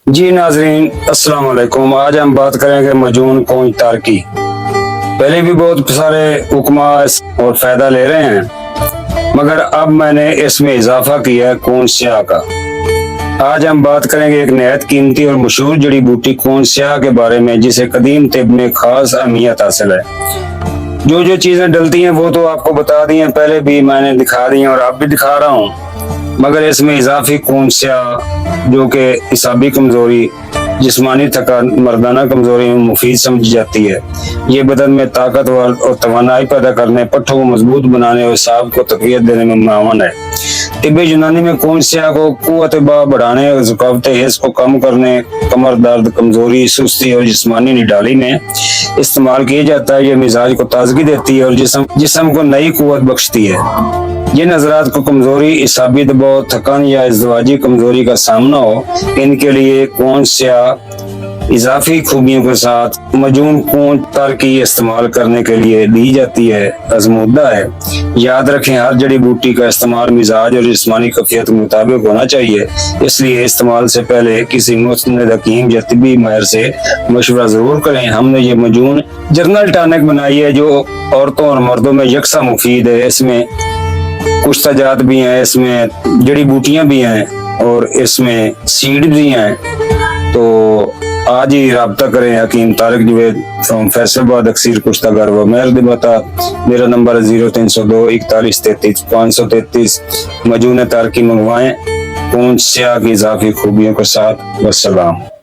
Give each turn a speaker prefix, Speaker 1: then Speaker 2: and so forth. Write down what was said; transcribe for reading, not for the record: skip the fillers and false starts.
Speaker 1: جی ناظرین السلام علیکم۔ آج ہم بات کریں گے مجون کونچ تار کی۔ پہلے بھی بہت سارے حکماء اور فائدہ لے رہے ہیں، مگر اب میں نے اس میں اضافہ کیا ہے کونچ سیاہ کا۔ آج ہم بات کریں گے ایک نہایت قیمتی اور مشہور جڑی بوٹی کونچ سیاہ کے بارے میں، جسے قدیم طب میں خاص اہمیت حاصل ہے۔ جو چیزیں ڈلتی ہیں وہ تو آپ کو بتا دی ہیں، پہلے بھی میں نے دکھا دی ہیں اور اب بھی دکھا رہا ہوں، مگر اس میں اضافی کونچ سیاہ جو کہ اعصابی کمزوری، جسمانی تھکان، مردانہ کمزوری میں مفید سمجھی جاتی ہے۔ یہ بدن میں طاقت اور توانائی پیدا کرنے، پٹھوں کو مضبوط بنانے اور اعصاب کو تقویت دینے میں معاون ہے۔ طب یونانی میں کونچ سیاہ کو قوت باہ بڑھانے، ذکاوت حس کو کم کرنے، کمر درد، کمزوری، سستی اور جسمانی نڈالی میں استعمال کیا جاتا ہے۔ یہ مزاج کو تازگی دیتی ہے اور جسم کو نئی قوت بخشتی ہے۔ جن حضرات کو کمزوری، اعصابی دباؤ، تھکن یا ازدواجی کمزوری کا سامنا ہو، ان کے لیے کونچ سیاہ اضافی خوبیوں کے ساتھ مجون کونچ تار کی استعمال کرنے کے لیے دی جاتی ہے، آزمودہ ہے۔ یاد رکھیں، ہر جڑی بوٹی کا استعمال مزاج اور جسمانی کیفیت کے مطابق ہونا چاہیے، اس لیے استعمال سے پہلے کسی مسند حکیم یا طبی ماہر سے مشورہ ضرور کریں۔ ہم نے یہ مجون جنرل ٹانک بنائی ہے جو عورتوں اور مردوں میں یکساں مفید ہے۔ اس میں کچھ جات بھی ہیں، اس میں جڑی بوٹیاں بھی ہیں اور اس میں سیڈ بھی ہیں۔ تو آج ہی رابطہ کریں حکیم طارق جوید فرام فیصل آباد، اکثیر کشتہ گھر و محل دبتا۔ میرا نمبر ہے 0302 41 33 533۔ مجون تار کی منگوائیں کونچ سیاہ کی اضافی خوبیوں کے ساتھ۔ والسلام۔